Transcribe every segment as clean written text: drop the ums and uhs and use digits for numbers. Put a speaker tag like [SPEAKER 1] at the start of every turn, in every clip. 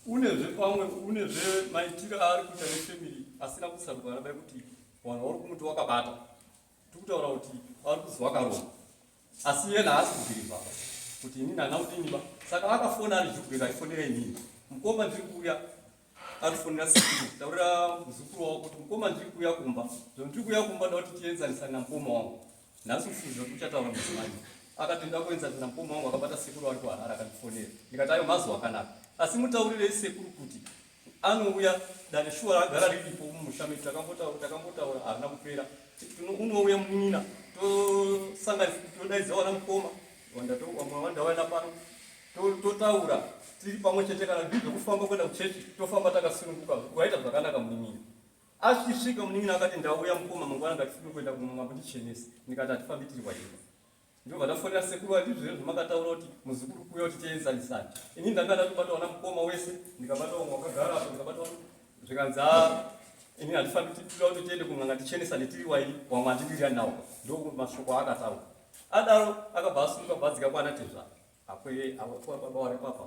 [SPEAKER 1] unezve maitiro ari kuita nefemiri asina kusaruka anabai kuti vanhu vari kumuti wakabata tikutaura kuti vari kuzi wakaronga asi yena haasi kubhirivha kuti inini hana kudiniba saka akafona ari jubheka aifonera inini mukoma ndiri kuuya arifonera sekuru taurira muzukuru wavo kuti mukoma ndiri kuuya kumba ndiri kuuya kumba nda kuti tienzanisana namukoma wangu nhasi kufuza kuchataura mudzimai akati nda kuenzanisa namukoma wangu akabata sekuru ari kuharara akandifonera ndikati ayo mazuva akanaka asi mutaurirei sekuru kuti anouya dani shuwa ragara riripo mumusha takambotaura harina kupera unouya munin'ina tosanganisa todaidzwa wana mukoma wandawaenda pano totaura tiri pamwe chete kana ndizvo kufamba kwenda kuchechi tofamba takasununguka waita zvakanaka munin'ina asvisvika munin'ina akati ndauya mukoma mangwana ngatifune kuenda kumwambo ndichenese ndikati hatifambi tiri waimba ndobva ndafonera sekuru andizvo zvamakataura kuti muzukuru kuuya kuti tienzanisane ini ndanga ndatobata wana mukoma wese ndikabata umwe wakagara apo ndikabata zvikanzi ini handifambi tira kuti tiende kumwanga tichenesane tiri waini wamwe andidiri anawo ndo mashoko akataura adaro akabva asunga bhadzika kwana tezvara baba wari papa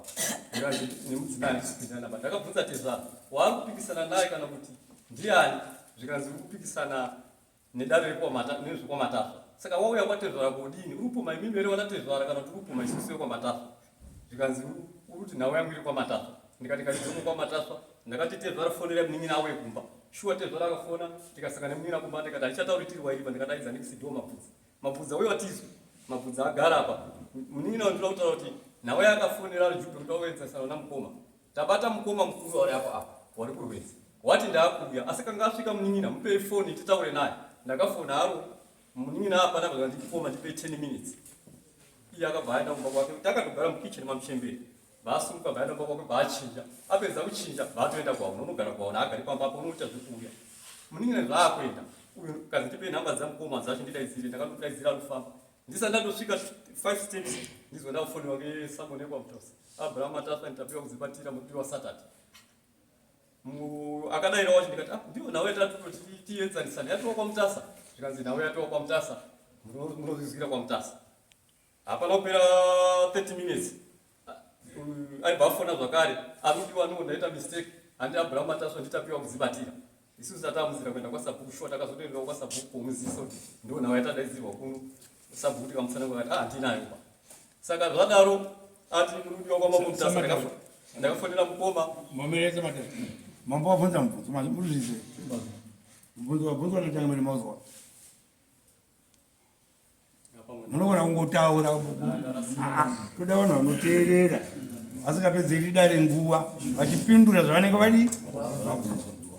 [SPEAKER 1] nemudzimai andisipindana ba ndakabvunza tezvara waari kupikisana naye kana kuti ndiani zvikanzi uri kupikisana nedare nezvekwamatafwa saka wauya kwatezvara kodini urupuma imimi ere wanatezvara kana kuti urupuma isusu yekwamatafwa zvikanzi uri kuti nhau yangu iri kwamatafwa ndikati kaizomo kwamatafwa ndakati tezvara fonera munin'ina awe kumba shuwa tezvara akafona tikasangana nemunin'ina kumba ndikati hatichatauri tiri wairipa ndikadaidza ndikusidiwo mabvudza uye watizo mabvudza agara apa munin'ina wandira kutaura kuti nhau yakafonera ari jubhe kuti auenzasana namukoma tabata mukoma mukuru wari apa apa wari kurwedza wati ndaakuuya asi kanga asvika munin'ina mupei foni titaure naye ndakafona haro munin'ina apa ndabva ndikufoma ndipei 10 minutes iye akabva aenda kumba kwake takatogara mukicheni mamuchemberi vaasumuka bva aenda kumba kwake bvaachinja apedza kuchinja bvaatoenda kwauna unogara kwauna agari pambapo unoita zvekuuya munin'ina zvaakuenda uyu kazi ndipei nhamba dzamukoma dzacho ndidaidzire ndakandodaidzira anofamba ndisati ndatosvika 5 steps ndizwa ndafoni wake samonekwa mutosa abraham matasa nditapiwa kudzibatira mudiwa saturday akadaira wacho ndikati ndiwo nawe tatoti tienzanisane yatowa kwamutasa zvikanzi nawe yatowa kwamutasa munozvizwira kwamutasa hapana kupera 30 minutes aibva afona zvakare arudiwa no ndaita mistake handi abraham matasa nditapiwa kudzibatira isusu tatamuzira kuenda kwasabhuku shuwa takazotoendawo kwasabhuku komuziso kuti ndo nawe yatadaidzirwa kuno sabhuku tikamusana kwakati handinayo pa saka zvadaro ati murudiwa kwamamutasa ndakafonera mukoma
[SPEAKER 2] mamereza matatu mambo wabvunza mubvunzo muzvizve mubvunzo wabvunzwa notanga mene mauzwa munogona kungotaura toda vanhu vanoteerera vasingapedzeri dare nguva vachipindura zvavanenge vadi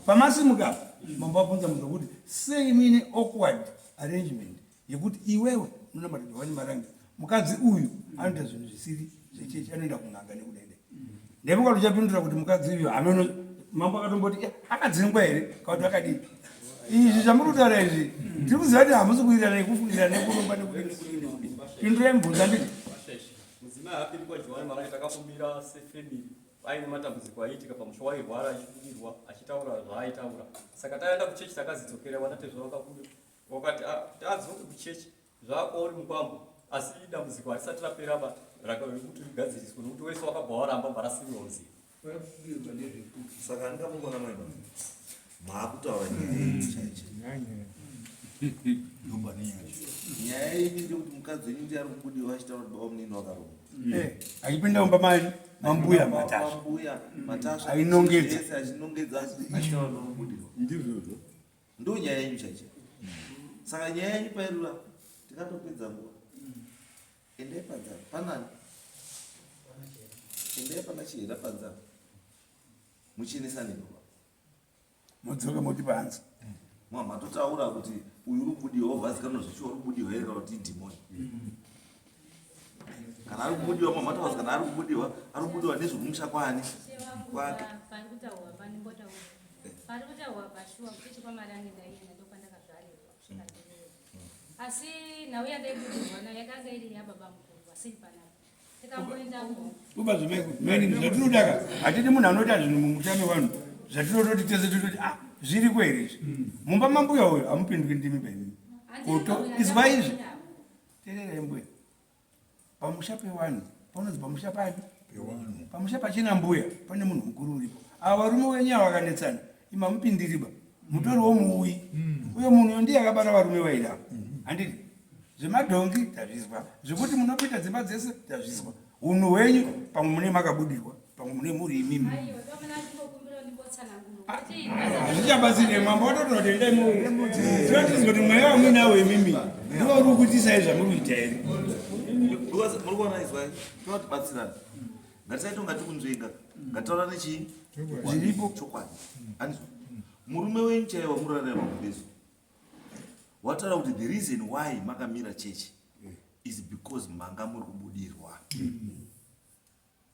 [SPEAKER 2] pamasimuka mambo wabvunza munhu kuti sei muine awkward arrangement yekuti iwewe nona madhodha vane marangi mukadzi uyu anoita zvinhu zvisiri zvechechi anoenda kun'anga nekudende ndemuka tichapindura kuti mukadzi uyu ameno mambo akatomboti akadzingwa here kauti akadii izvi zvamurutaura izvi ndiri kuziva kuti hamusi kuita nekufundira nekurongwa nekudini pindurai mubvunza nditi
[SPEAKER 1] mudzimai apiri kwajohani marake takafumbira sefemiri aine matambudziko aiitika pamusha wairwara achibudirwa achitaura zvaaitaura saka taenda kuchechi takazidzokera wanatezvavakabuda wakati adzoke kuchechi zvakwauri mukwambo asi dambudziko harisati rapera rekuti rigadziriswe nokuti wese wakabva waramba mbarasiriwa muziva
[SPEAKER 3] saka ndingamungona maino maakutaura chaicho nyaya yenyu ndekuti mukadzi wenyu ndi ari kubudiwa achitaura kuti baba munini wakaronga
[SPEAKER 2] achipinda mumba mani mambuya
[SPEAKER 3] matasha
[SPEAKER 2] ainongedza
[SPEAKER 3] achinongedza achitaura kuti kubudiwa ndizvozvo ndo nyaya yenyu chaicho saka nyaya yenyu pairura tikatopedza nguva endai panzara panani endai pana chihera panzara muchenesaneko
[SPEAKER 2] mudzoke moti panze
[SPEAKER 3] matotaura kuti uyu uri kubudiwa wobvazikana zvichiwa uri kubudiwa here kana kuti idhimoni kana ari kubudiwa mamatovazi kana ari kubudiwa nezvokumusha kwani kwake
[SPEAKER 4] asi nhau yandaibudirwa nayo yakanga iri yababa mukuru asiri panapa tikamuendamo
[SPEAKER 2] uba zvimeni zvatinodaka hatidi munhu anoita zvinhu mumutano vanhu zvatinototi tese tototi zviri kwere izvi mumba mambuya uyo hamupindwi ndimi paimimi kuto izwa izvi tererai mbuya pamusha pevanhu paunozi pamusha pani pamusha pachina mbuya pane munhu mukuru uripo ava varume wenyewe vakanetsana imamupindiriba mutori womuuyi uyo munhu ndiye akabara varume vairava handiti zvemadhongi tazvizwa zvekuti munopita dzimba dzese tazvizwa unhu hwenyu pamwe mune makabudirwa pamwe mune muri imimi hazvichabatsire mwamba watototengai tinotizwa kuti mweya wamuinawo imimi ndiwo uri kukuitisai zvamuri kuita here
[SPEAKER 3] muri kuona izwai tinotibatsirana ngatisaita ungati kunzvenga ngataura nechii
[SPEAKER 2] zviripo
[SPEAKER 3] chokwadi andizwa murume wenyu chaiye wamurarama kubesu wataura kuti the reason why makamira chechi is because manga muri kubudirwa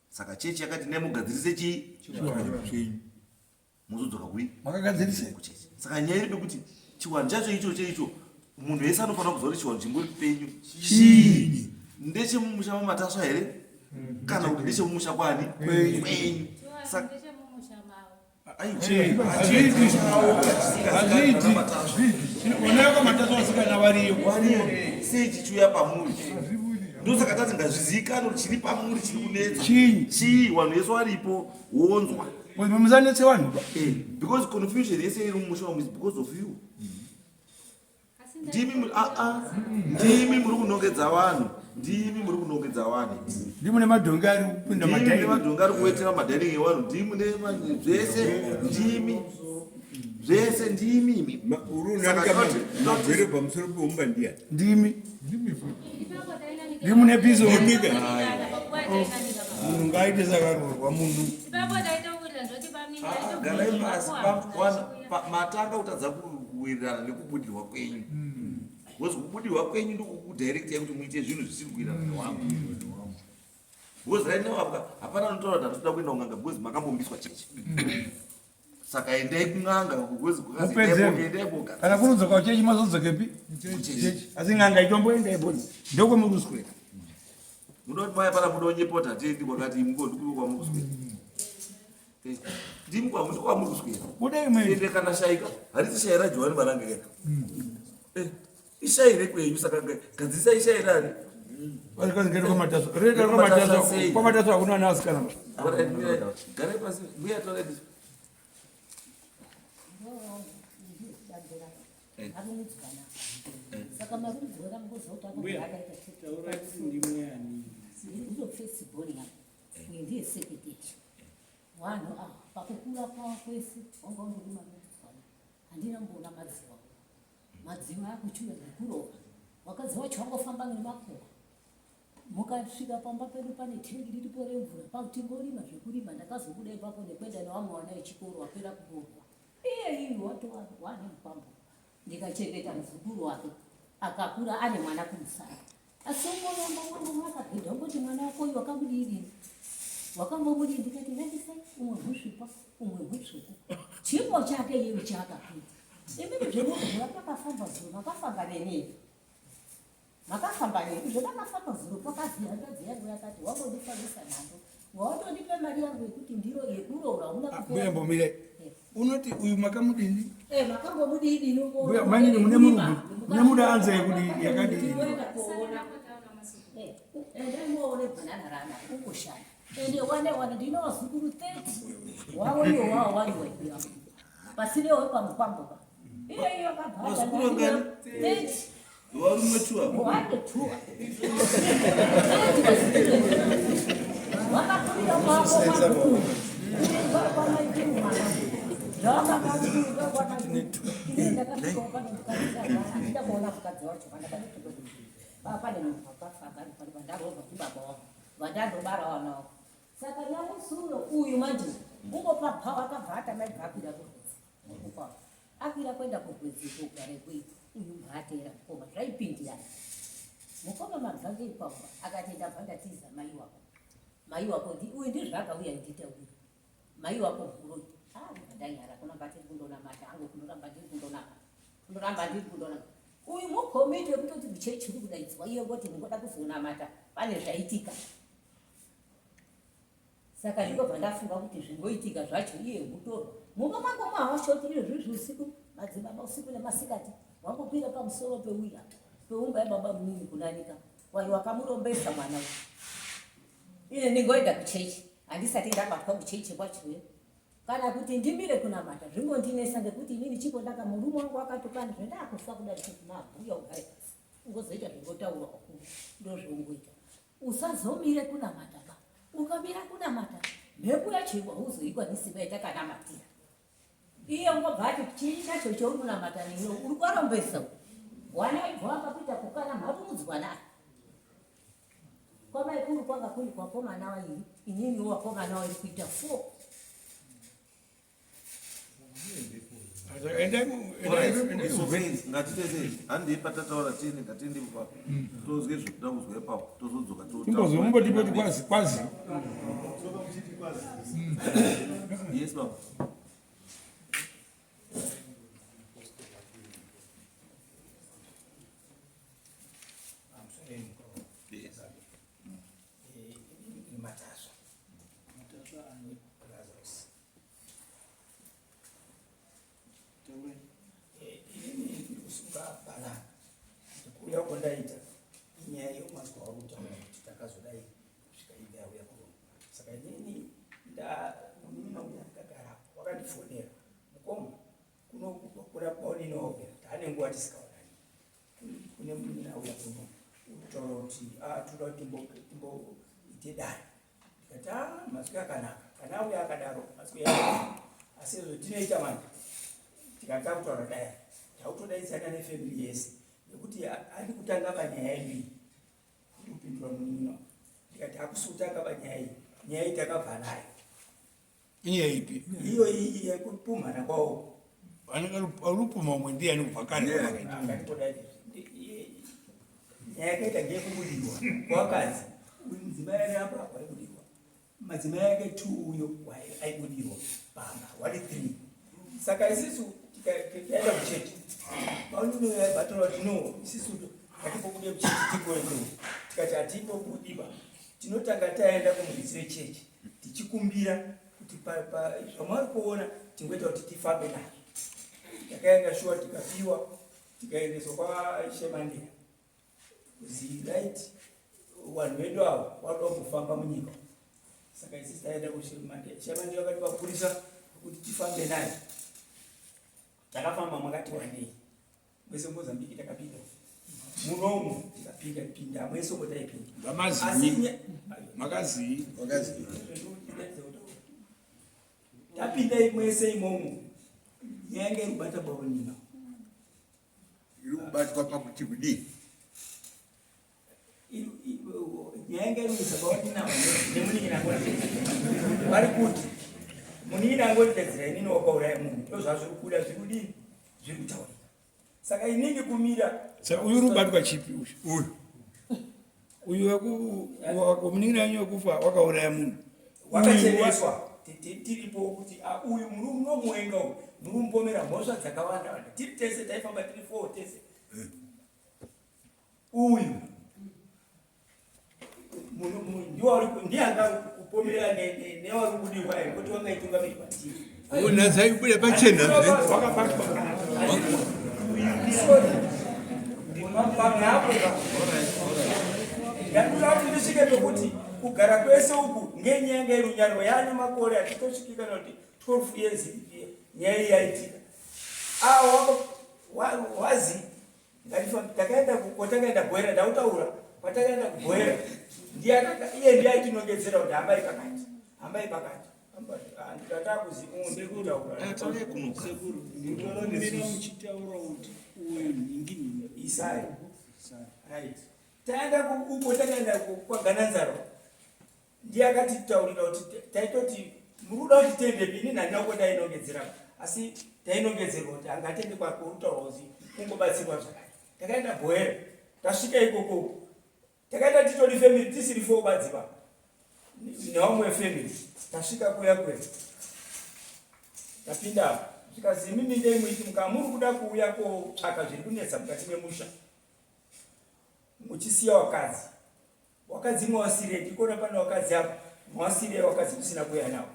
[SPEAKER 3] saka chechi yakati nemugadzirise chii muzodzoka kui
[SPEAKER 2] makagadzirise
[SPEAKER 3] kuchechi saka nyaya iri kuti chiwanu chacho icho munhu wese anofanira kuziva kuti chiwanu chimbori penyu chii ndechemumusha mamatasva here kana kuti ndechemumusha kwani kwenyu
[SPEAKER 2] oneko matasva asikana variyo
[SPEAKER 3] sei chichiuya pamuri ndosaka tati ngazvizivikanwa kuti chiri pamuri chiri kunetsa chii vanhu vese varipo wonzwa
[SPEAKER 2] musanetse vanhu
[SPEAKER 3] because confusion yese iri mumusha wamu is because of you ndimi muri kunongedza vanhu ndimi muri kunongedza vanhu
[SPEAKER 2] ndimune madhongi ari kupinda
[SPEAKER 3] madhongi ari kuwetera madhaining evanhu ndimune zvese ndimi
[SPEAKER 5] urunamagere pamusoro peumba ndiani
[SPEAKER 2] ndimi ndimune pizo nyika munhu ngaite sakarorwa munhu
[SPEAKER 3] garai pasi matanga utadza kuwirirana nekubudirwa kwenyu because kubudirwa kwenyu ndokukudhairektai kuti muite zvinhu zvisiri kuwirirana newangu because right now hapana anotaura kuti hatoda kuenda kung'anga because makambombiswa chechi saka endai kung'anga kuendaiboga
[SPEAKER 2] kana kunodzoka uchechi mazodzokepi asi ng'anga itomboendaipo ndokwemuruswera
[SPEAKER 3] muda kuti maya pana muda unyepota tendi kwakati imukondikuyo kwamukuswera ndimi kwamuruswera ende kana shaika harisi shaira johani maranga yaka ishaire kwenyu saka gadzirisa ishairani
[SPEAKER 2] kwamataso hakuna ana asikana
[SPEAKER 3] garai pasi mbuya toredis
[SPEAKER 6] saka marudzi wakamboza kuti akuzofesibhori ndiye sekreteti wanhu pakukura kwavo kwese wanga undorimarudzwana handina mboona madziva madziva akuchuya nekurova wakadzi wacho wangofamba nemakuva mukasvika pamba pedu pane tengi riripo remvura pakutingorima zvekurima ndakazobuda ipapo nekwenda nevamwe vana vechikoro wapera kuborwa iyeyi watova nemupambo ndikachengeta muzukuru wake akakura ane mwana kumusana asi umoramba wakapedha ungoti mwana wakoyu wakamudiri wakambomudiri ndikati nandisai umwe husvipa umwe hutsvuku chipo chake iyeyo chaakapedza imini zvemuvhura pakafamba zuro makafamba nenei makafamba nei zvemakafamba zuro pakaziya akadzi yangu yakati wambondifambisa nhando wawatondipe mari yangu yekuti ndiro yekuroora una
[SPEAKER 2] kupeambomire unoti uyu makamudini
[SPEAKER 6] makambomudini
[SPEAKER 2] manini mune muda anza yekuti yakadi
[SPEAKER 6] endemuone bhanana rana kungoshanda ende wane ndinowazukuru 30 waweyo wawo waiwaiya pasinewo pamupamboka iyeyo akabhata 30
[SPEAKER 3] varume tua
[SPEAKER 6] wandotua wakakurira kwako ndakaona mukadzi wacho pane munhu wakafa vandarova kubaba wavo vandandobara wanawo saka nyamusuro uyu manje ungopabva wakabvata maibvapira kurwedzi akwira kwenda kurwedzi kogare kwei uyu mhatera mukoma zvaipindirana mukoma mabvange ipapo akati ndabva ndatiza mai wako uyu ndizvaakauya ndita uyu mai wako mhuroi ndanyara kunamba tiri kundonamata hangu kunoramba ndiri kundonamata uyu mukomiti wekutoti muchechi uri kudaidzwa iye ngoti mungoda kuzonamata pane zvaitika saka ndikobva ndafunga kuti zvingoitika zvacho iye mutorwa mumba mangu mahashotiri zvezvi usiku madzibaba usiku nemasikati wangopira pamusoro peuya peumba yababa munini kunanika wayo wakamurombesa mwana ine ningoenda kuchechi handisati ndabatwa kuchechi kwachoyo kana kuti ndimire kunamata zvimbondinesa ngekuti inini chipo ndaka murume wangu akatokana zvendakufa kudai kuti mabhuya ugare pasi ungozoita zvingotaurwa wakuru ndozvoungoita usazomire kunamata ba ukamira kunamata mhepo yacho hauzoikwanisi vaitakamatira iye ungobva ati chii chacho chounonamata nino uri kwarombesa wana ibva wakapita kukana mhamudzwa naye kwamaikuru kwanga kuri kwakomana wairi inini wakomana wairi kuita 4
[SPEAKER 3] ngatitataura tini ngatindi ipapo tozwe zvekuda kuzwa ipapo tozodzoka
[SPEAKER 2] tombozombotipo kwazi
[SPEAKER 3] yes baba
[SPEAKER 2] yakondaita inyaya yomwazwa wautaura kuti takazodai kusvika ive auya kuno saka inini munun'una uya ndakagara wakandifonera mukoma kurapwa ninoogera taane nguva tisikaonani kune munun'una uya kuno urikutaura kuti toda kuti timboite dare ndikati mazwi akanaka kana auya akadaro mazwi asi izvo tinoita manje tikataka kutaura dare tautodaidzana nefamily yese nekuti ari kutanga panyaya iyi kupindura munun'una ndikati hakusutanga panyaya nyaya takabva nayo
[SPEAKER 5] inyaya ipi
[SPEAKER 2] iyo iyi yekupumhana kwawo
[SPEAKER 5] arupuma umwe ndiani kubva kare
[SPEAKER 2] akatipodai nyaya yakaita ngeyekubudirwa kwakadzi mudzimai ari apa waibudirwa madzimai ake 2 uyo aibudirwa pamba wari 3 saka isisu tikaenda kuchechi pauninobatora kuti no isisu ngatipobude kuchechi tikoendo tikati hatipobudiba tinotanga taenda kumudzire chechi tichikumbira kuti zvamwari kuona tingoita kuti tifambe nazvo takaenda shuwa tikapiwa tikaendeswa kwaShemandira kuzi right vanhu vedu avo vanoda kufamba munyika saka isi taenda kuShemandira Shemandira vakati vapurisa kuti tifambe naye takafamba mwakati wandei mwese Mozambique takapinda munomu tikapinda mwese ngotaipinda
[SPEAKER 5] makazi
[SPEAKER 2] tapinda mwese imomo nyange rubata baronina
[SPEAKER 5] irubatwa pakuti kudii
[SPEAKER 2] nyange rusabaronina nemuningira ngoti bari kuti muningira ngoti tedzira inini wakauraya munhu ndozvazvo kuda zvirudini zviri kutaurika saka inini kumira
[SPEAKER 5] saka uyu rubatwa chipi uyu wakomuningira nyo kufa wakauraya munhu
[SPEAKER 2] wakacheneswa tiripo kuti uyu muri unomwenga uyu muri umpomera mhosva dzakawanda wanda tiri tese taifamba tiri 4 tese uyu ndianga kupomera nevari kudiwa kuti wangaitungamiri patiri
[SPEAKER 5] unazaibuda pachena
[SPEAKER 2] ndakuda kuti ndisvike pekuti kugara kwese uku ngenyanga yerunyarwa yaane makore atitosvikika kuti 12 years nyaya iyi yaitika wazi takaenda kwatakaenda bhoera ndautaura kwatakaenda kubhoera iye ndiye aitinongedzera kuti hambai pakati ndikataa kuzi isai taenda uko takaenda kwaGananzaro ndiye akatitaurira kuti taitoti muruda kuti tiende pini nhandina kuko tainongedzera asi tainongedzerwa kuti angatende kwakorutaura kuzi kungobatsirwa zvakare takaenda bhoera tasvika ikoko takaenda titori family tisiri 4 badziva nevamwe family tasvika kuya kwedu tapinda zvikazi mimi ndei muiti mukamuri kuda kuuya kotsvaka zviri kunetsa mukati memusha muchisiya wakadzi mwasire ndikona pane wakadzi apa mwasire wakadzi kusina kuya nawo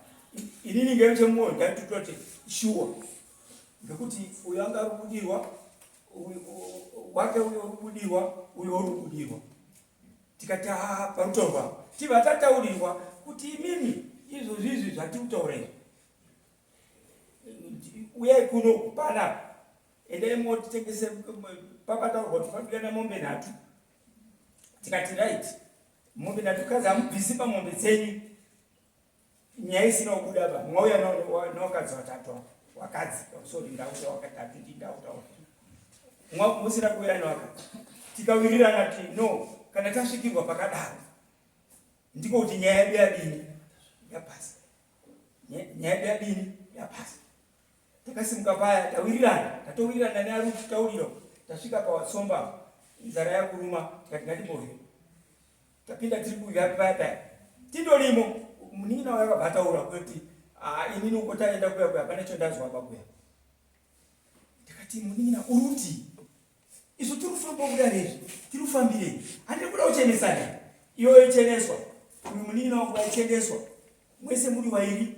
[SPEAKER 2] inini ngechemwoyo ndatutoti shuwa ngekuti uyo anga rubudirwa wake uyo rubudirwa uyo rubudirwa tikati parutorwa tivatataurwa kuti imimi izvo zvizvi zvatikutaura uyai kuno pana endai motitengese pakataurwa kuti padigana mombe 3 tikati right mombe 3 kazi hamubvisi pamombe dzenyu nyaya isina kubuda pa mwauya nowakadzi 3 wakadzi sorry ndauta wakatatu ndauta musina kuuya nowakadzi tikawirirana kuti no kana tasvikirwa pakadaro ndiko kuti nyaya yedu yadini yapasa nyaya yedu yadini yapasa takasimuka paya tatowirirana neari kutaurira tasvika pawatsomba nzara yakuruma tikati ngatibove tapinda tiri kudya paya tindorimo munina wakabva ataura kuti inini uko taenda kuya pane chondazwa pakuya tikati munina uruti isu tirifamba kuda rezvi tirifambirei handiri kuda kuchenesana iwe icheneswa uyu munina wangu aicheneswa mwese muri wairi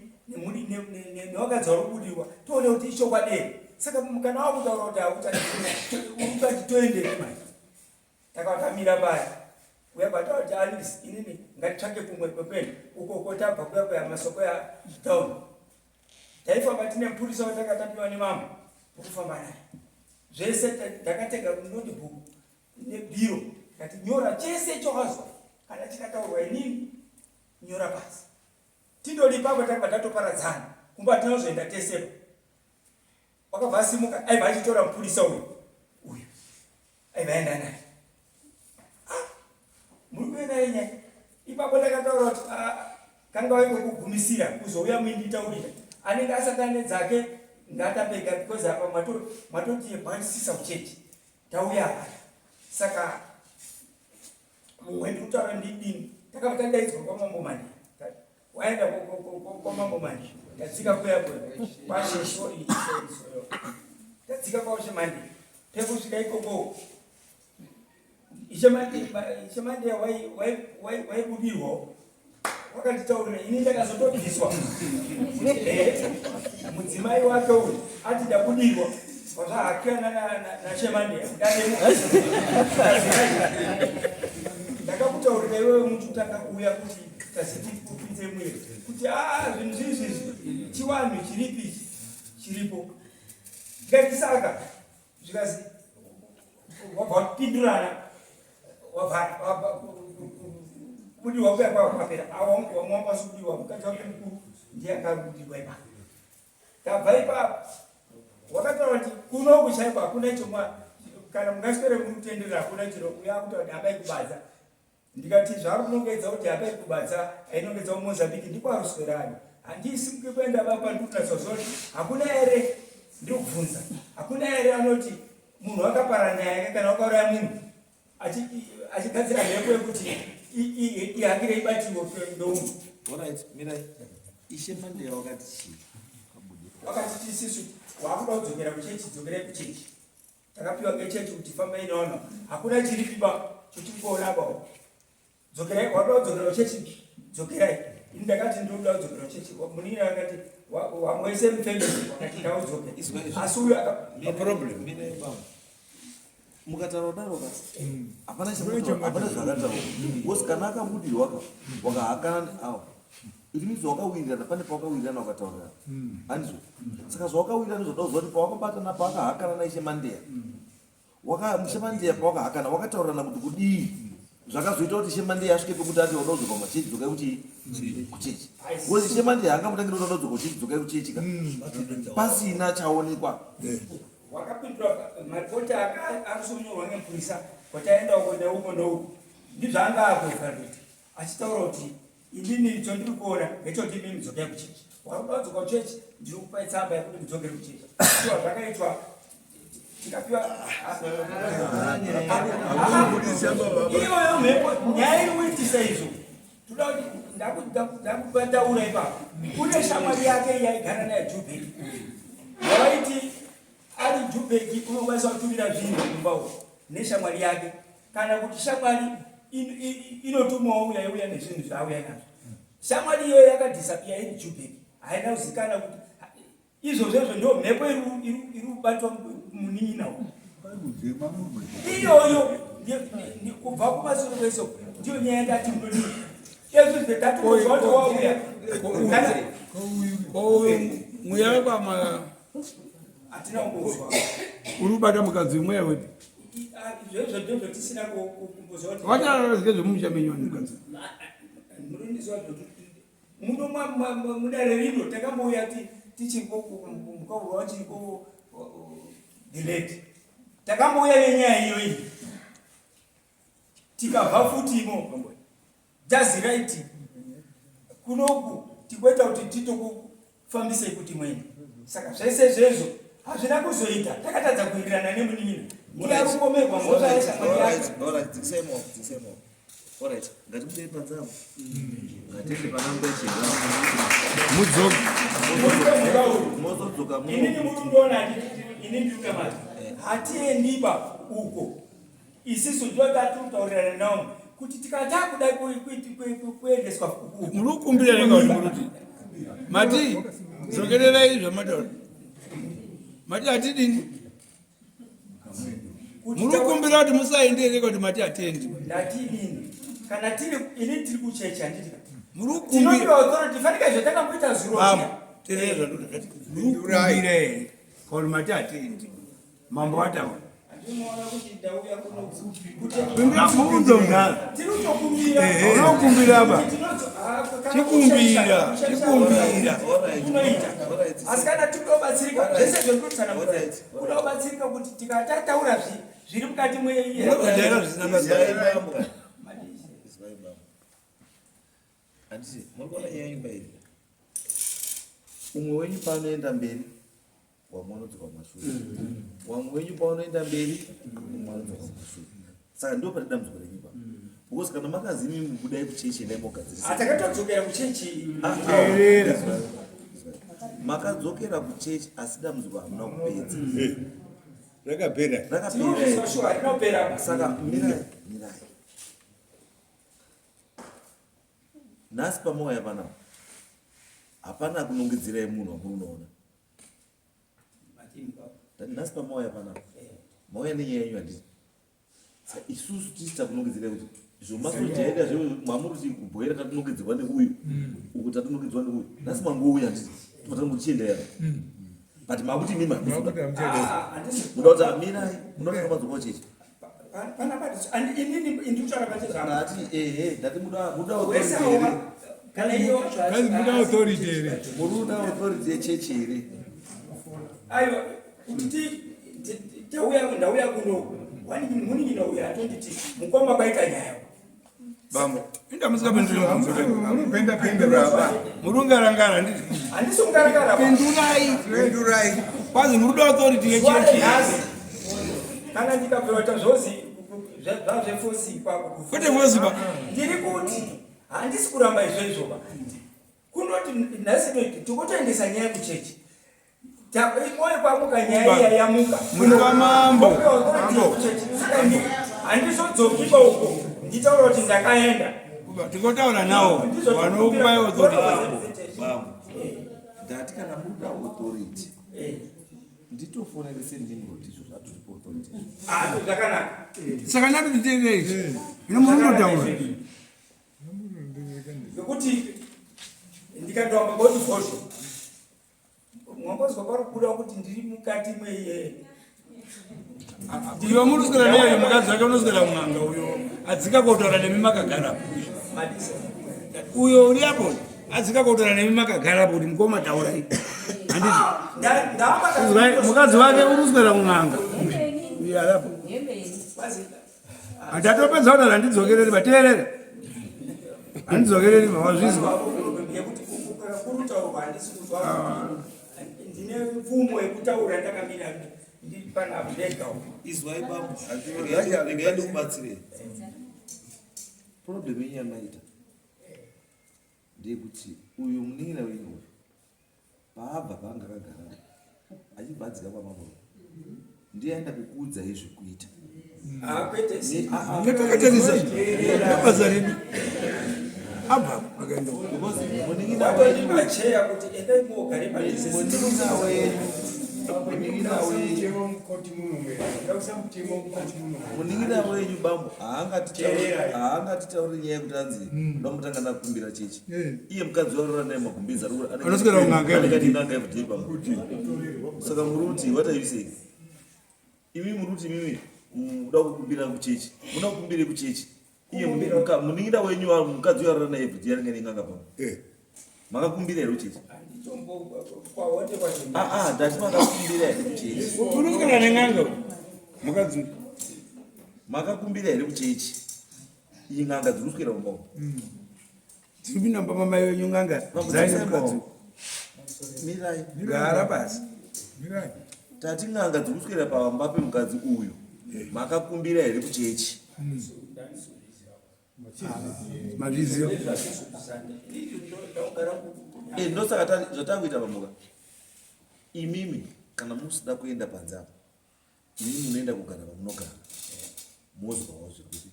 [SPEAKER 2] newakadzi vari kubudirwa toone kuti ichokwadi saka mukana wakutaura kuti hakuti toende mai takatamira paya uyabata kuti alisi inini ngatitsvake kumwe kwekwenu uko tabva kuya masoko yatown taifamba tine mupurisa watakatapiwa nemama ukufamba naye zvese ndakatenga notebhuku nebhiro kati nyora chese chawazwa kana chikataurwa inini nyora pasi tindolipapo takabva tatoparadzana kumba tinozoenda tesepo wakabva asimuka aibva achitora mupurisa uyu aibva aenda naye muri kuenda yenyaya ipapo ndakataura kuti kanga waikugumisira kuzouya muinditaurira anenge asangane dzake ngatapega because apa matoti bhandisisa kuchechi tauya apa saka mwendi kutaura ndidini takabva tadaidzwa kwamambo mani waenda kwamambo mani tadzika kuya kwashesho tadzika kwashe mandi pekusvika ikoko ishemande waibudirwa wakanditaurira ini ndakazotobviswa mudzimai wake uyu ati ndabudirwa wazvahakirana nashemande ndakakutaurira iwewe muchitanga kuuya kuti tazitipupinze mwiri kuti zvinhu zvizvizvi chiwanhu chiripi chiripo ndikati saka zvikazi wabva kupindurana kubudirwa kuya kwapera wamwapasubudirwa mukadzi wake mukuru ndiye akabudirwa ipapo tabva ipapo wakataura kuti kuno kuchaikwa hakuna icho kana mungaswere munotenderera hakuna chiro uyakuta kuti habai kubadza ndikati zvari kunongedza kuti habai kubadza ainongedza mumozambiki ndiko aruswerani handisimuke kuenda baba ndikunatsozoti hakuna ere ndikubvunza hakuna ere anoti munhu wakaparana yake kana wakauraya munhu achigadzira mhepo yekuti ihangire ibatiwo ndomunhu
[SPEAKER 3] mirai ishe mandeya wakati chii
[SPEAKER 2] wakati tisisu wakuda kudzokera kuchechi dzokerai kuchechi takapiwa ngechechi kuti fambai nono hakuna chiripiba chotimboonaba dzokerai wakuda kudzokera kuchechi dzokerai ini ndakati ndoda kudzokera kuchechi munira akati wamwese mufemisi wakati ndaudzoke asi uyu
[SPEAKER 3] problem mukataura daro kasi hapana zvakataura wose kana akabudirwa wakahakana awo itimidzi wakawirirana pane pawakawirirana wakataurira handizo saka zvawakawirirana zvoda kuziva kuti pawakabatana pawakahakana naishe mandeya mushe mandeya pawakahakana wakataurirana kuti kudii zvakazoita kuti ishe mandeya asvike pekuti ati wada kudzoka kumachechi dzokai kuchechi wose ishe mandeya angamutangira kuti wada kudzoka kuchechi dzokai kuchechi ka pasina chaonekwa
[SPEAKER 2] wakapindura maripoti arisonyorwa nemupurisa kwataenda uko neuko neuko ndizvaanga akuevaluate achitaura kuti inini chondiri kuona ngechoti imini mudzokai kuchechi wakuda kudzoka kuchechi ndiri kupai tsamba yekuti mudzokere kuchechi iwa zvakaitwa tikapiwa iyoyo mhepo nyaya iri kuitisa izvo toda kuti ndakubataura ipapo kune shamwari yake yaigara naye jubheki waiti ari jubheki unokwanisa kutumira zvinhu kumbawo neshamwari yake kana kuti shamwari inotumawo uyauya nezvinhu zvaauya nazvo shamwari iyoyo yakadhisapiya iri jubheki haina kuzikana kuti izvozvozvo ndo mhepo iri kubatwa munina iyoyo kubva kumasoro kweso ndiyo nyaya yandati munodii yesu zitatu zote wauya
[SPEAKER 5] mweya kwama
[SPEAKER 2] atina ngozwa
[SPEAKER 5] urubata mukadzi mwewe
[SPEAKER 2] izvozvo ndizvo tisina kumbozwa kuti
[SPEAKER 5] wachararezkezvo muchamenywa mukadzi
[SPEAKER 2] murindizvazvo mudare rino takambouya tichimukauva chiko delete takambouya nenyaya iyoyi tikabva futimo does right kunoku tikuita kuti titokufambisei kuti mwene saka zvese zvezvo hazvina kuzoita takatadza kuwirirana nemunin'ina ndiyarupomerwa
[SPEAKER 3] ngatibudei panzamo ngatiende panangwechera mozodzoka
[SPEAKER 2] inini murundoona ini ndirukamati hatiendiba uko isisu ndotatutaurirana navo kuti tikata kuda kuendeswa
[SPEAKER 5] muri kukumbira nengakuti muruti mati zokererai zvamataura mati hatidini muri kukumbira kuti musaendereka kuti mati hatiendi
[SPEAKER 2] ndatidini kana ini tiri kuchechi handiti
[SPEAKER 5] muri kukumbira
[SPEAKER 2] tinoauthority zvatakambooita zuro
[SPEAKER 5] tereza muri kukumbira here kuti mati hatiendi mambo wataura Munzo mdala. Unokumbira hapa. Chikumbira.
[SPEAKER 2] Asikana tukobatsirika. Zvese zvekutsana mudai. Unobatsirika kuti tikatataura zviri mukati mweiye.
[SPEAKER 5] Ndakadara zvisina basa.
[SPEAKER 3] Andisi, murikuona nyaya iri. Umwe wenyu paanoenda mberi, wamwe anodzoka kumashure. Wamwe wenyu paanoenda mberi, umwe anodzoka kumashure. Saka ndo pane dambudziko renyika. Because kana makazi imi kudai kuchechi nemogadzirisa.
[SPEAKER 2] Atakatodzokera kuchechi.
[SPEAKER 3] Makadzokera kuchechi asi dambudziko hamuna kupedza.
[SPEAKER 5] Rakapera.
[SPEAKER 2] Rakapera.
[SPEAKER 3] Saka mirai. Nhasi pamauya panapa hapana kunongedzera munhu wamunoona. Nhasi pamauya panapa mauya nenyaya yenyu handiti. Saka isusu tichita kunongedzera kuti zvomasojaida zvo mwamuri kubhoera tatinongedzerwa neuyu uku tatinongedzerwa neuyu. Nhasi mangouya handiti tofatana muchiendaera but makuti mimi muda kuti amirai munotaa madzoka chechi ndati
[SPEAKER 5] muda authority here.
[SPEAKER 3] muruda authority yechechi here.
[SPEAKER 2] Aiwa kuti ndauya kuno munin'ina uyu atonditi mukoma kwaita nyaya
[SPEAKER 5] Bambo. Inda musikapindura unopenda baba. Murungarangara nditi.
[SPEAKER 2] handisi kungaragara
[SPEAKER 5] Pendurai. Kwazi muruda authority yechechi.
[SPEAKER 2] kana ndikabveota zvozi zvazvefosi ipapo
[SPEAKER 5] Kwete fosi pa.
[SPEAKER 2] ndiri kuti handisi kuramba izvoizvoba kunoti nhasi tikutoendesa nyaya kuchechi moyo kwamuka nyaya iya yamuka
[SPEAKER 5] Munhu wamambo.
[SPEAKER 2] handizodzokiba uko nditaura kuti ndakaenda
[SPEAKER 5] Tingotaura nawo vanokupa authority.
[SPEAKER 3] Ndati kana muruda authority nditofonerese ndingoti izvo zvatiripo authority.
[SPEAKER 2] zvakanaka
[SPEAKER 5] Saka natititerei. Inomunotaura.
[SPEAKER 2] ngekuti ndikatoamba boti fosho mwambozwa parikuda kuti ndiri mukati mweiye
[SPEAKER 5] Iwe munoswera neyo mukadzi wake unoswera kun'anga uyo adzika kotaura nemi makagara. Uyo uri apo adzika kotaura nemi makagara kuti mukoma taurai. Handiti. Mukadzi wake unoswera kun'anga. Uyo ari apo. Atatopedza kutaura handidzokereri bateerera. Handidzokereri mawazvizwa.
[SPEAKER 2] ngekuti kurutaurwa handisi kuzwa ndine mvumo yekutaura ndakamira ndiri panapa ndega
[SPEAKER 3] Izwai baba, regai kubatsire. Problem yenyama ita ndeyekuti uyu munin'ina wenyu paabva paanga akagara achibva kwamambo ndiye aenda kukuudza izvekuita.
[SPEAKER 5] Ngetokatarisa. Nabasa redu. Abba akaenda.
[SPEAKER 2] munin'ina wenyu
[SPEAKER 3] muningira wenyu bambo haangatitauri nyaya yekuti anzi ndomutanga ndakumbira chechi iye mukadzi warora naye magumbizi anenganga everyday bambo. Saka muruti what are you saying? Imi muruti mimi muda kukumbira kuchechi muda kukumbire kuchechi iye muningira wenyu mukadzi warora naye everyday anenganga bambo makakumbira here kuchechi ndati makakumbira here kuchechi
[SPEAKER 2] urungana nenganga mukadzi
[SPEAKER 3] makakumbira here kuchechi iyi nganga dziri kuswera umbao
[SPEAKER 2] tiripinamba mamai wenyu nganga dzainekadzi
[SPEAKER 3] mirai
[SPEAKER 2] gara basi
[SPEAKER 3] tati nganga dziri kuswera pamba pemukadzi uyu makakumbira here kuchechi
[SPEAKER 2] mazvizivo
[SPEAKER 3] ndosaka zvatakuita pamuka imimi kana musida kuenda panze apa imimi munoenda kugara pamunogara mozwawo zvekuti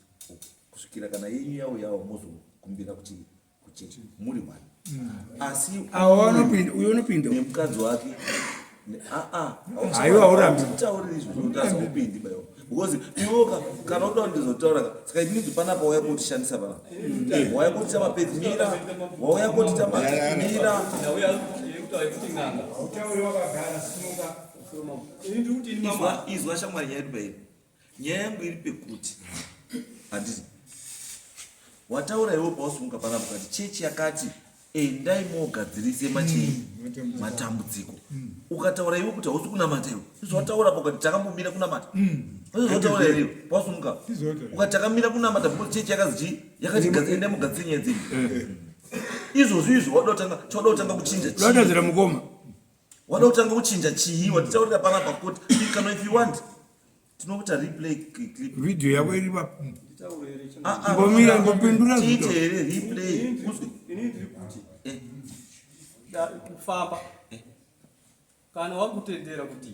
[SPEAKER 3] kusvikira kana yenyu yawo mozokumbira kuti kuchechi muri wani asi
[SPEAKER 2] uyo unopinda
[SPEAKER 3] nemukadzi wake
[SPEAKER 2] aiwa urambi
[SPEAKER 3] tauriri izvo zvinotarisa kupindi bayo because iwo kana uda ndizotaura saka inizvi panapa wauya kutishandisa panapa wauya kutita mapedzimira wauya kutita mapedzimira izwa shamwari nyaya yedu bairi nyaya yangu iri pekuti handiti wataura iwo pausumuka panapa kati chechi yakati endai mogadzirise matambudziko ukataura iwe kuti hausi kunamata iwe izvataura pakati takambomira kunamata zotaura here pausumuka ukati takamira kunamata because chechi yakazi yakati endai mogadzire nyaya dzenyu izvozvo choda kutanga kuchinja
[SPEAKER 2] lotazira mukoma
[SPEAKER 3] wada kutanga kuchinja chii watitaurira panapa kuti kana if you want tinokuita replay clip
[SPEAKER 2] video yako iri papo mbomira mbopindura
[SPEAKER 3] tiite here replay
[SPEAKER 1] kufamba kana wakutendera kuti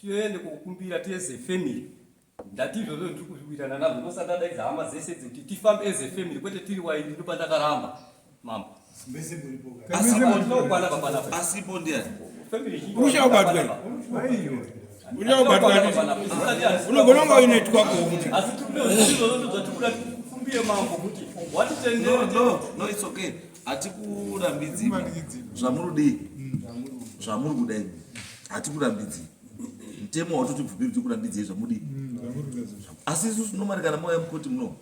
[SPEAKER 1] tiende kokumbira tieze family ndatizvo zvo ndiri kuzviitana nazvo nosatadaidza hama dzese dzekuti tifambe eze family kwete tiri waindi ndopa ndakaramba mambo
[SPEAKER 3] asipo ndiani
[SPEAKER 2] uchabatwa unogononga uinetwako kuti
[SPEAKER 1] asi tizvo zvatikuda kumbire mambo kuti watitendere
[SPEAKER 3] no it's okay hatikurambidzi zvamurudei zvamuri kudai hatikurambidzi mutemo watoti bvupiri tikurambidzei zvamudii asi isusu tinomanikana mauya mukoti muno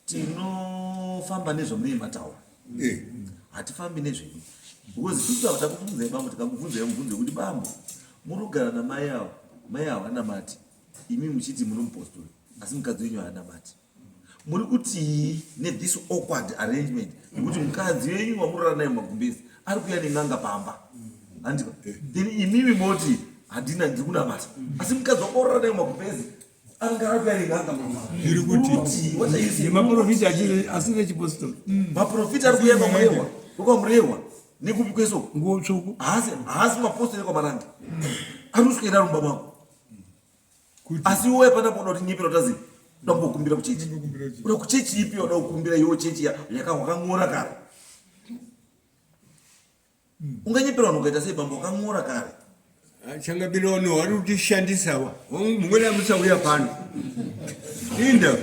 [SPEAKER 3] tinofamba nezvamune mataura hatifambi nezvenyu because isusu ava takubvunzai bambo tikakubvunzai mubvunzo wekuti bambo muri kugara namai avo mai avo hanamati imi muchiti muri mupostori asi mukadzi wenyu haanamati muri kuti nethis awkward arrangement nekuti mukadzi wenyu wamurara naye mumagumbezi ari kuya neng'anga pamba handiva then imimi moti handina ndiri kunamata asi mukadzi wakorara naye mumagumbezi anga ari kuya neng'anga pamba
[SPEAKER 2] maprofita asire chipostori
[SPEAKER 3] maprofita ari kuya kwamurehwa ukwamurehwa nekupi kweso
[SPEAKER 2] nguo tsvuku
[SPEAKER 3] haasi mapostori kwamarangi ari kuswera rumba mako asi uwe pana poda kuti nyipira utazi ndambokumbira kuchechi uda kuchechi ipi wada kukumbira iwo chechi wakang'ora kare unganyipira vanhu ukaita sei bambo wakang'ora kare
[SPEAKER 5] changabirono wari kutishandisawa mumwena musauya pano inda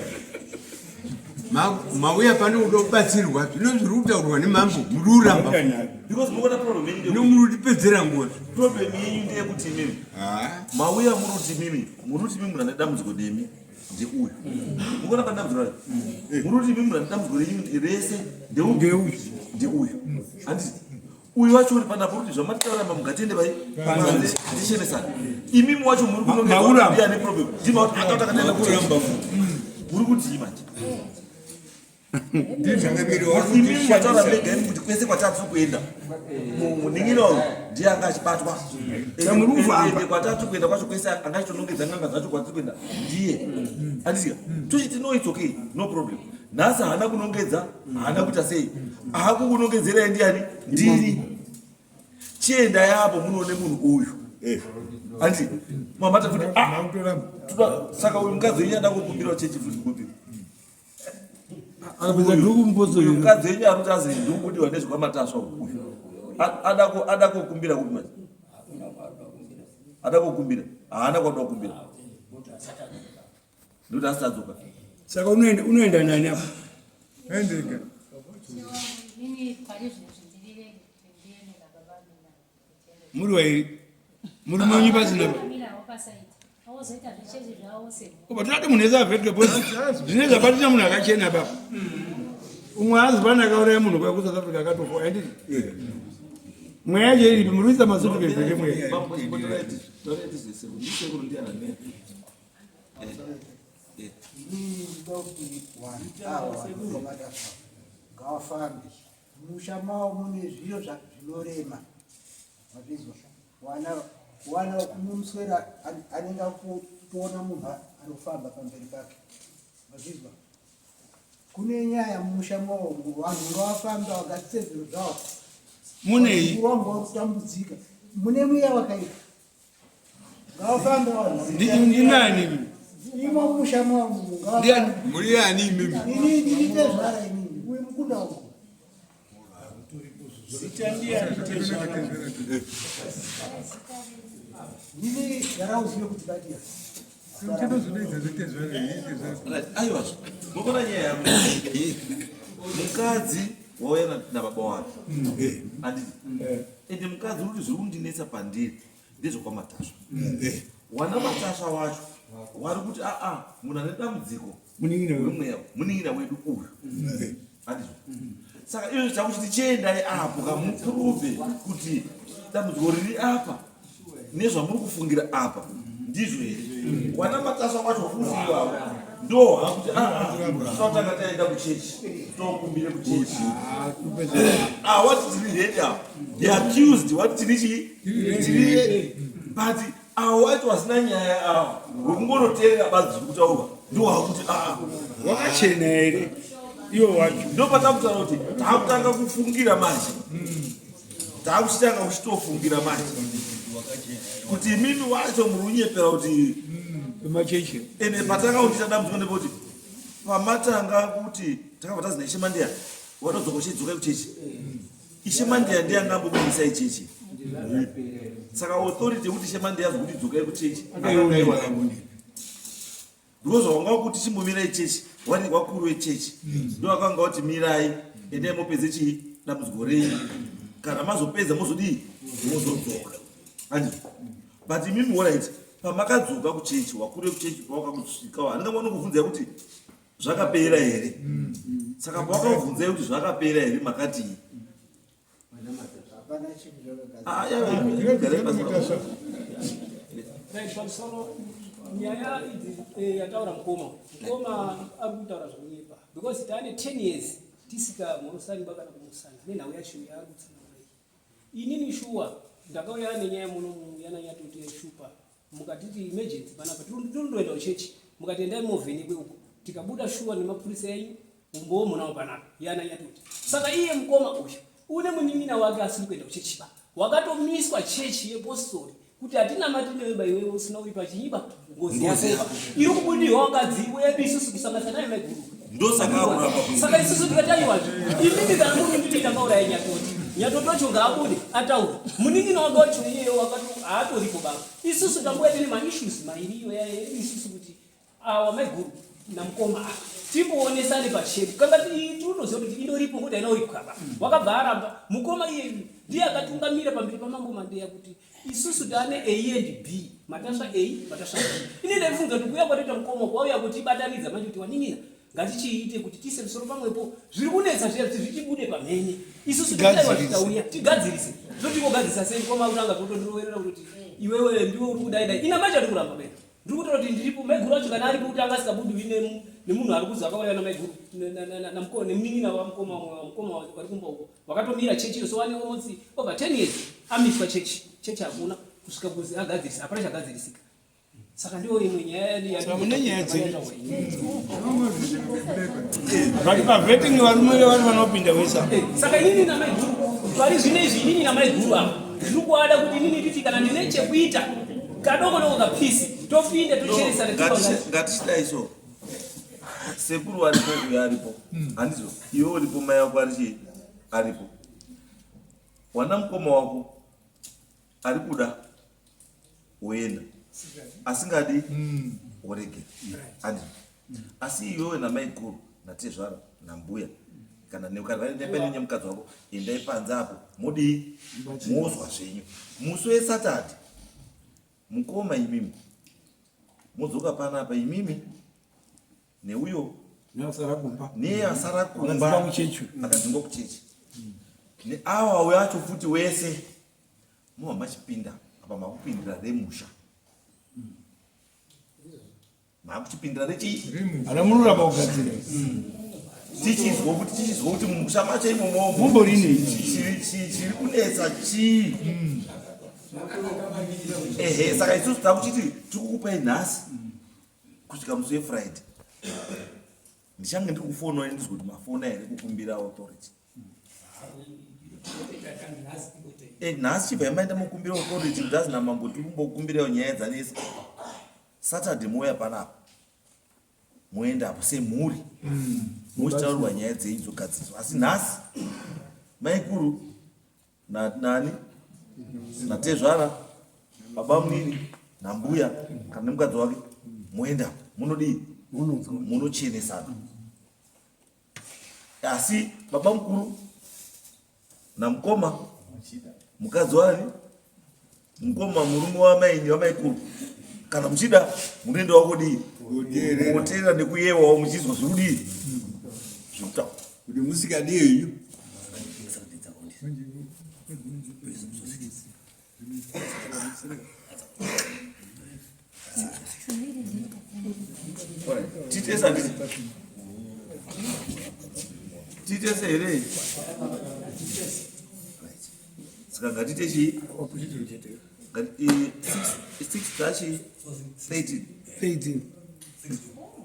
[SPEAKER 5] mauya pano udobatsirwa zvino zviri kutaurwa nemambo muri uramba
[SPEAKER 3] because mukona problem yenyu
[SPEAKER 5] nomuri kutipedzera nguva
[SPEAKER 3] problem yenyu ndeyekuti mimi mauya muruti mimi muna nedambudziko nemi ndeuyu mukona pandambudziko muruti mimi muna nedambudziko renyu rese ndeuyu handiti uyu wacho uri panapo kuti zvamatitaura mukatende vai ndishemesana imimi wacho muri kunongediane problem ndimautaakatakataenda kuramba muri kuti imanje imimi mataura mega imi kuti kwese kwatatu kuenda muningira uyu ndiye anga achibatwa kwatatu kuenda kwacho kwese anga achitonongedza ng'anga dzacho kwatiri kuenda ndiye andisika tochiti no it's okay no problem nhasi haana kunongedza haana kuita sei aakukunongedzerai ndiani ndiri chienda yapo munoone munhu uyu andi mamata kuti saka uyu mukadzi wenyu ada kukumbirawo chechi futi kupi mukadzi wenyu ari kuti azi ndikubudiwa nezvekwamatasva uyu ada kukumbira kupi manje adakukumbira haana kwadakukumbira ndokuti asitadzoka
[SPEAKER 2] saka unoenda nani apo endeke
[SPEAKER 4] Mimi pale zvindirire ndiyene baba
[SPEAKER 2] muri wairi muri munyi pasina
[SPEAKER 4] mira wapasaita awozoita zvichezi zvawo se
[SPEAKER 2] kuba tati munhu ese avhetike bhosi zvinenge zvabatira munhu akachena baba umwe azi pana akauraya munhu kwaya kuSouth Africa akatofa handiti mweya yacho iripi muri kuisa masutifiketi mweya
[SPEAKER 7] ngawafambi musha mavo mune zviro zvinorema mazvizwa wana mumuswera anenge kuona munhu anofamba pamberi pake mazvizwa kune nyaya mumusha mavo vanhu ngawafamba vagatise zviro zvavo
[SPEAKER 2] munei
[SPEAKER 7] wangu wakutambudzika mune mweya wakaita ngawafamba vanhu
[SPEAKER 2] ndinani
[SPEAKER 7] imo mumusha mavo
[SPEAKER 5] muri yani mimi
[SPEAKER 7] ini nditezvara inini uyu mukunda uko nini yarauzive kuti batia
[SPEAKER 3] aiwa mukona nyaya yako mukadzi wauya nababa wake anditi ende mukadzi uri zviri kundinetsa pandiri ndezvokwaMatasva wana Matasva wacho wari kuti munhu ane dambudziko munin'ina wedu uyu andizvo saka izvo chakuti tichiendai apo kamupruvhe kuti dambudziko riri apa nezvamuri kufungira apa ndizvo here wana Matasva wacho wakuziva ndo hakuti tisatanga taenda kuchechi tokumbire kuchechi wati tiri heda the accused wati tiri but awati wasina nyaya ava wekungonoteerera badzi zviri kutaurwa ndo hakuti
[SPEAKER 2] wakachena here iwo wacho
[SPEAKER 3] ndo patakutaura kuti taakutanga kufungira manje taakuchitanga kuchitofungira manje kuti mimi wacho muri kunyepera kuti
[SPEAKER 2] machechi
[SPEAKER 3] ende patakaundisa dambudziko ndepoti pamatanga kuti takabva tazi naishe mandeya watodzoka uchidzoka kuchechi ishe mandeya ndeyangambomumisa ichechi saka authority yekuti ishe mandeya azi kuti dzokai kuchechi because wanga kuti chimbomira ichechi wakuru wechechi ndo akanga kuti mirai endai mopedze chii dambudziko renyu kana mazopedza mozodii mozodzoka andi but mimi waraiti pamakadzoka kuchechi wakuru wekuchechi pawakakusvikawo handingamona kuvhunzai kuti zvakapera here saka pawakavhunzai kuti zvakapera here makati
[SPEAKER 8] nyaya idzi yataura mukoma ari kutaura zvokunyepa because taane 10 years tisika murusani bakana kumusana nenhau yacho yaari kutsanaurai inini shuwa ndakauya nenyaya muno yananyatoti yeshupa mukatiti emergency panapa tirindoenda kuchechi mukati endai movhenekwe uko tikabuda shuwa nemapurisa enyu mumboomonawo panapa yananyatoti saka iye mukoma uyu une munin'ina wake asiri kuenda kuchechi pa wakatomiswa chechi yepostori kuti hatina matineweba iwewe usina uipa chiiba ngozi yasepa iri kubudirwa wakadziwe yedu isusu kusangasana nayo maiguru saka isusu tikataiwaje inini kana muri nditi takauraya nyatoti wacho ngaabude ataura munin'ina wake wacho iyeyo wakati haatoripo baba isusu tangoya tine maissues mairiyo yayedu isusu kuti awa maiguru namukoma timboonesane pachedu kanga tinoziva kuti indoripo ngoda inaoripwaba wakabva aramba mukoma iyeyu ndiye akatungamira pamberi pamambo mandeya kuti isusu tane A and B Matasva A Matasva B ine ndaifunga kuti kuya kwatoita mukoma kwauya kuti ibatanidza manje kuti wanin'ina ngatichiite kuti tise musoro pamwepo zviri kunetsa zviya kuti zvichibude pamhenye isusu titaiwa titauya tigadzirise totingogadzirisa sei koma kutanga totondiroverera kuti iwewe ndiwe uri kudaidai ina manje ari kuramba bena ndiri kutaura kuti ndiripo maiguru acho kana aripo kuti anga asikabudwi nemunhu ari kuzi akauya namaiguru nemunin'ina wamukoma wari kumba uko wakatomira chechiyo so wane almost over 10 years amiswa chechi hakuna kusvika kuzi agadzirisa hapana chagadzirisika saka ndiyo imwe nyaya
[SPEAKER 2] vati pavhetingi varume vari vanopinda wesa
[SPEAKER 8] saka inini namaiguru pari zvinezvi inini namaiguru ava ndiri kuada kuti inini titi kana ndine chekuita kadoko doko kapisi topinda tocheresana
[SPEAKER 3] ngatichidai so sekuru aripo uyo aripo handizo iwe uripo mai wako aripo wana mukoma wako ari kuda oenda asingadi oregera andi asi iyowe namai guru natezvara nambuya kana nepene mukadzi wako endai panze apo mudi mozwa zvenyu musi wesatadhi mukoma imimi modzoka panapa imimi neuyo neye asara kumba akadzingwa kuchechi neawa wacho futi wese muhamba chipinda apa makupindira remusha makuchipindira rechi
[SPEAKER 2] anamurura paugadzira
[SPEAKER 3] tichizwa kuti mumusha macho imomo
[SPEAKER 2] mumborini
[SPEAKER 3] chiri kunetsa chii saka isusu takuchiti tikukupai nhasi kusvika musi wefriday ndichange ndiri kufonwa ndizwa kuti mafona here kukumbira authority nhasi chibva yamaenda mukumbira authority kuti azina mambo tiri kumbokumbirawo nyaya dzanesa saturday mouya panapa moendapo semhuri mochitaurwa nyaya dzenyu dzogadziswa asi nhasi maikuru nani natezvara baba mwiri nambuya kana nemukadzi wake moendapo munodii munochenesana asi baba mukuru namukoma mukadzi wani mukoma murume wamaini wamaikuru kana muchida munoenda wakodii moteera nekuyewawo muchizwa zvirudii zvikutaura
[SPEAKER 5] kuti musikadi yenyu
[SPEAKER 3] titese here saka ngatite chii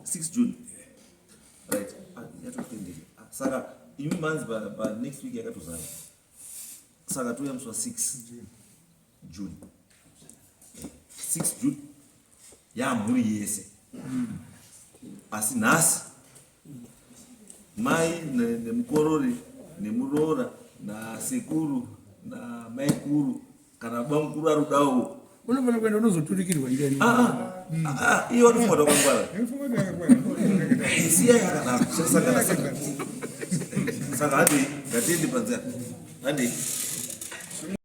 [SPEAKER 3] 6 June right yatotendere saka imi manzi pa next week yakatozana saka toya musi wa 6 June 6 June yamhuri yese asi nhasi mai nemukorori nemuroora nasekuru namaikuru kana baba mukuru arudawo
[SPEAKER 2] unofana kuenda unozoturikirwa ndiani
[SPEAKER 3] iyo anofunga kwangwara siya yakanaka saka handi ngatiende panzira handi